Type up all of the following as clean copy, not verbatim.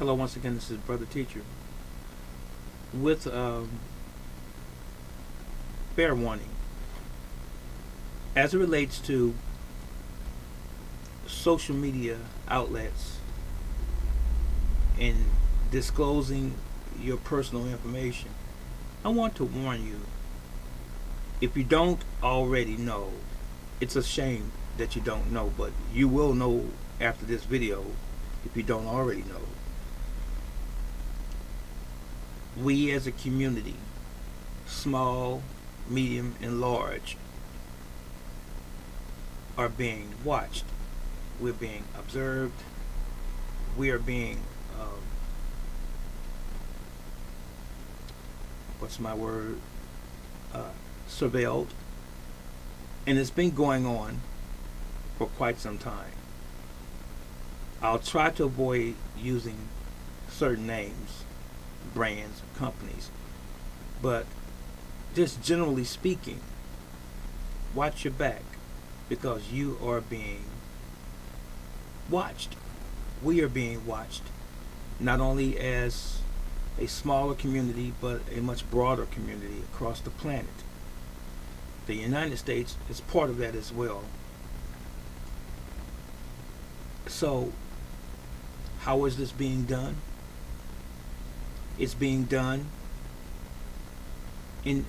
Hello, once again, this is Brother Teacher with fair warning. As it relates to social media outlets and disclosing your personal information, I want to warn you, if you don't already know, it's a shame that you don't know, but you will know after this video if you don't already know. We as a community, small, medium, and large, are being watched. We're being observed. We are being, what's my word? Surveilled. And it's been going on for quite some time. I'll try to avoid using certain names, brands, companies, but just generally speaking, watch your back because you are being watched. We are being watched, not only as a smaller community, but a much broader community across the planet. The United States is part of that as well. So, how is this being done? It's being done in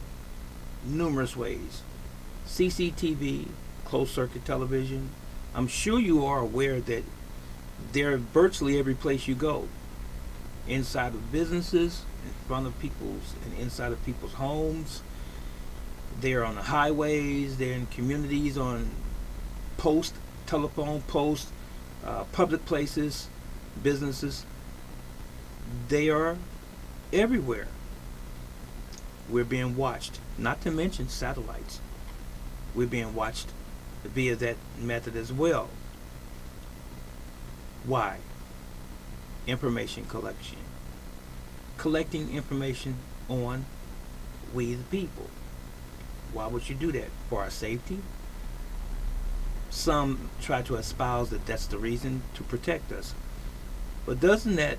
numerous ways. CCTV, closed circuit television. I'm sure you are aware that they're virtually every place you go. Inside of businesses, in front of people's, and inside of people's homes. They're on the highways, they're in communities, on post, telephone posts, public places, businesses. They are everywhere. We're being watched, not to mention satellites. We're being watched via that method as well. Why? Information collection. Collecting information on we the people. Why would you do that? For our safety? Some try to espouse that that's the reason, to protect us. But doesn't that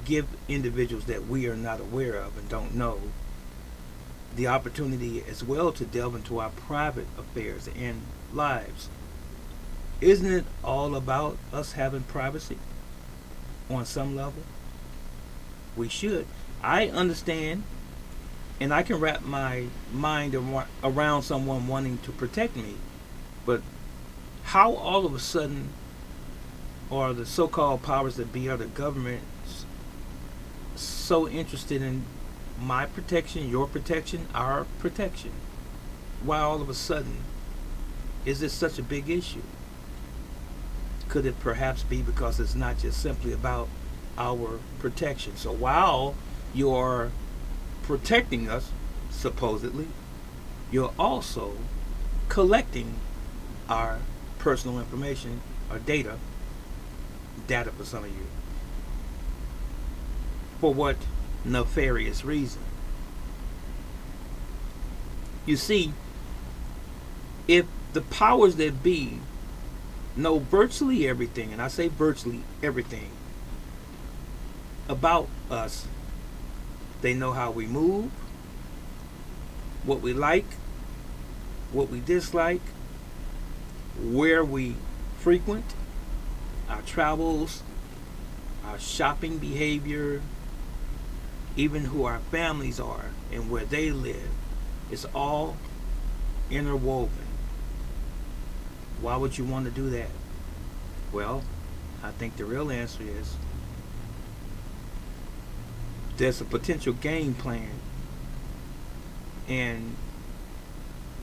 give individuals that we are not aware of and don't know the opportunity as well to delve into our private affairs and lives? Isn't it all about us having privacy on some level? We should. I understand, and I can wrap my mind around someone wanting to protect me, but how all of a sudden are the so-called powers that be, or the governments, so interested in my protection, your protection, our protection? Why all of a sudden is this such a big issue? Could it perhaps be because it's not just simply about our protection? So while you're protecting us, supposedly, you're also collecting our personal information, or data for some of you. For what nefarious reason? You see, if the powers that be know virtually everything, and I say virtually everything, about us, they know how we move, what we like, what we dislike, where we frequent, our travels, our shopping behavior, even who our families are and where they live. It's all interwoven. Why would you want to do that? Well, I think the real answer is there's a potential game plan, and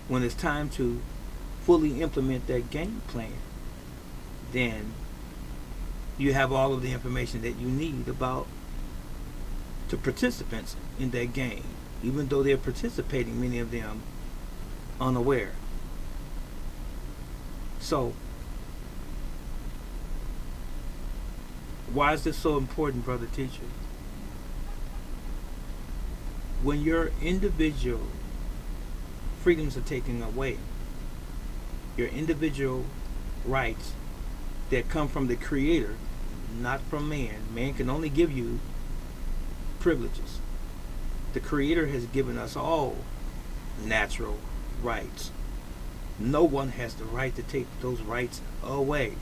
when it's time to fully implement that game plan, then you have all of the information that you need about the participants in that game, even though they're participating, many of them unaware. So, why is this so important, brother teacher? When your individual freedoms are taken away, your individual rights that come from the Creator not from man. Man can only give you privileges. The Creator has given us all natural rights. No one has the right to take those rights away.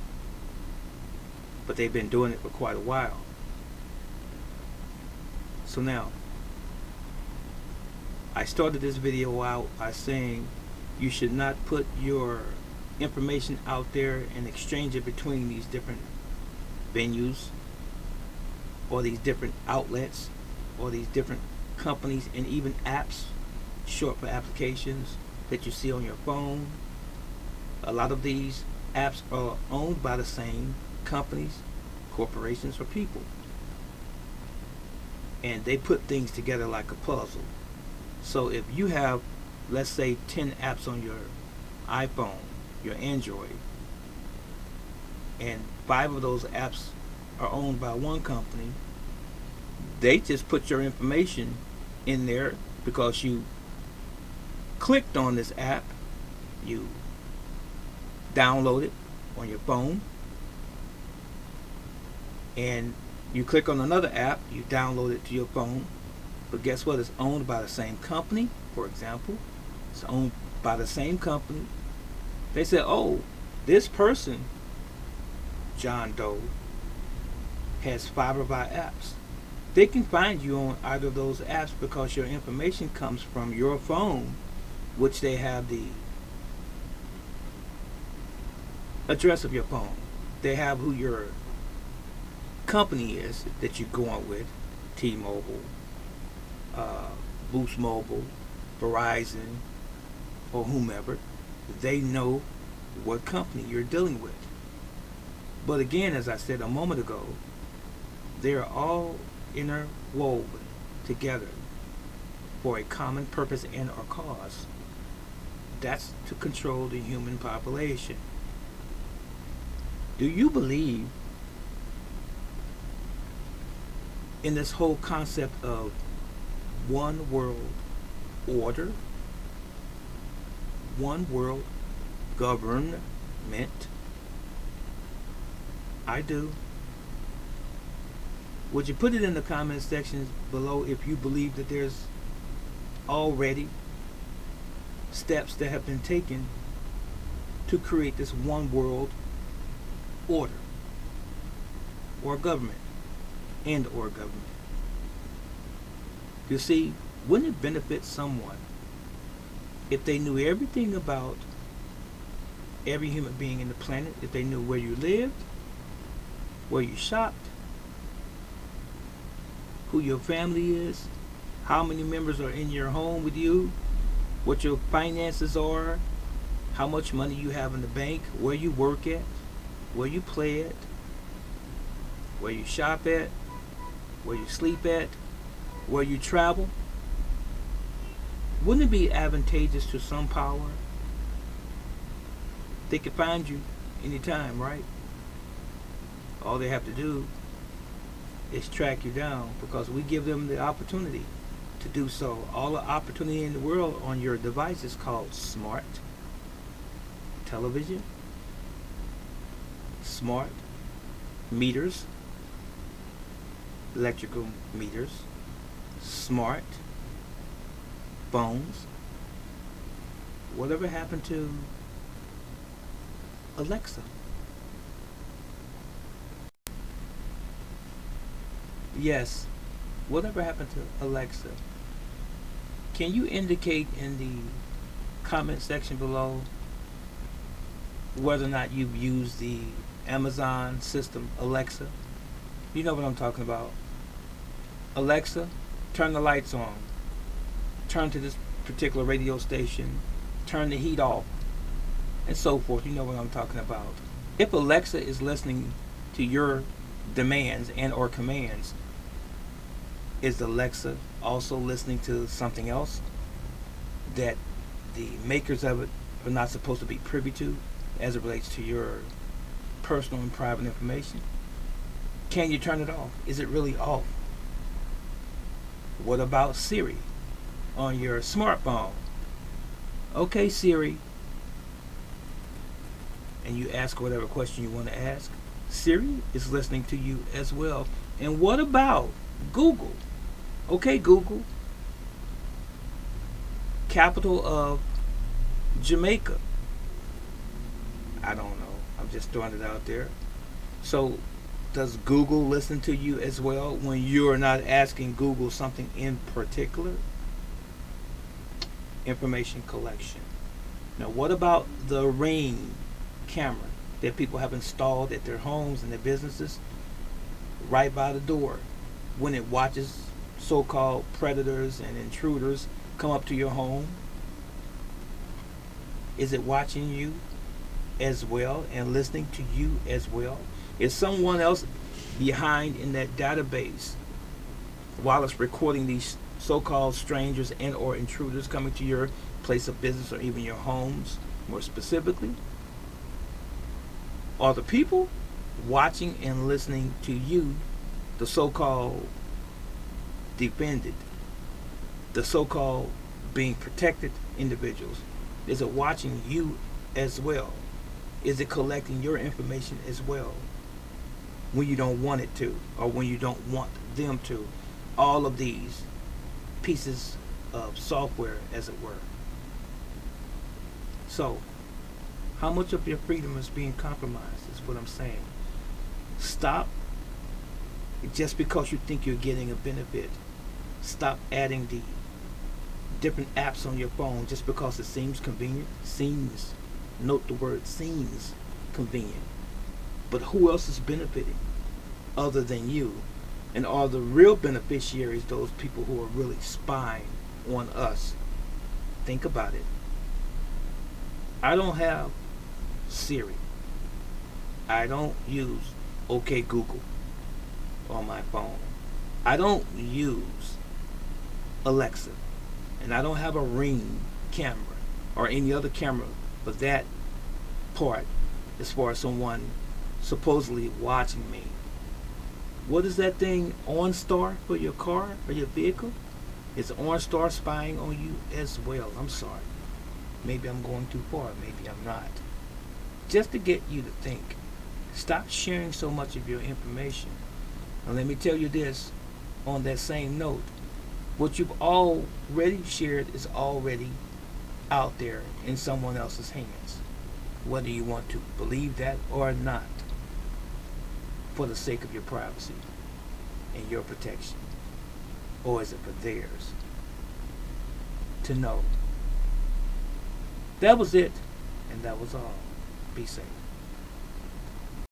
But they've been doing it for quite a while. So now, I started this video out by saying you should not put your information out there and exchange it between these different venues or these different outlets or these different companies and even apps, short for applications that you see on your phone. A lot of these apps are owned by the same companies, corporations, or people, and they put things together like a puzzle. So if you have, let's say, 10 apps on your iPhone, your Android, and 5 of those apps are owned by one company, they just put your information in there because you clicked on this app, you download it on your phone, and you click on another app, you download it to your phone. But guess what? It's owned by the same company. For example, it's owned by the same company. They said, oh, this person, John Doe, has 5 of our apps. They can find you on either of those apps because your information comes from your phone, which they have the address of your phone. They have who your company is that you're going with, T-Mobile, Boost Mobile, Verizon, or whomever. They know what company you're dealing with. But again, as I said a moment ago, they're all interwoven together for a common purpose and or cause. That's to control the human population. Do you believe in this whole concept of one world order, one world government? I do. Would you put it in the comment sections below if you believe that there's already steps that have been taken to create this one world order or government and or government? You see, wouldn't it benefit someone if they knew everything about every human being in the planet, if they knew where you lived, where you shopped, who your family is, how many members are in your home with you, what your finances are, how much money you have in the bank, where you work at, where you play at, where you shop at, where you sleep at, where you travel? Wouldn't it be advantageous to some power? They could find you anytime, right? All they have to do is track you down because we give them the opportunity to do so. All the opportunity in the world on your device is called smart television, smart meters, electrical meters, smart phones. Whatever happened to Alexa? Yes, whatever happened to Alexa? Can you indicate in the comment section below whether or not you've used the Amazon system Alexa? You know what I'm talking about. Alexa, turn the lights on. Turn to this particular radio station. Turn the heat off. And so forth. You know what I'm talking about. If Alexa is listening to your demands and or commands, is Alexa also listening to something else that the makers of it are not supposed to be privy to as it relates to your personal and private information? Can you turn it off? Is it really off? What about Siri on your smartphone? Okay, Siri, and you ask whatever question you want to ask. Siri is listening to you as well. And what about Google? Okay, Google, capital of Jamaica. I don't know. I'm just throwing it out there. So, does Google listen to you as well when you're not asking Google something in particular? Information collection. Now, what about the Ring camera that people have installed at their homes and their businesses right by the door when it watches so called predators and intruders come up to your home? Is it watching you as well and listening to you as well? Is someone else behind in that database while it's recording these so-called strangers and or intruders coming to your place of business or even your homes more specifically? Are the people watching and listening to you, the so-called defended, the so-called being protected individuals? Is it watching you as well? Is it collecting your information as well when you don't want it to, or when you don't want them to? All of these pieces of software, as it were. So, how much of your freedom is being compromised is what I'm saying. Stop just because you think you're getting a benefit. Stop adding the different apps on your phone just because it seems convenient. Seems, note the word seems convenient. But who else is benefiting other than you? And are the real beneficiaries those people who are really spying on us? Think about it. I don't have Siri. I don't use OK Google on my phone. I don't use Alexa. And I don't have a Ring camera or any other camera for that part as far as someone supposedly watching me. What is that thing, OnStar, for your car or your vehicle? Is OnStar spying on you as well? I'm sorry. Maybe I'm going too far. Maybe I'm not. Just to get you to think. Stop sharing so much of your information. And let me tell you this on that same note. What you've already shared is already out there in someone else's hands. Whether you want to believe that or not. For the sake of your privacy and your protection? Or is it for theirs to know? That was it, and that was all. Be safe.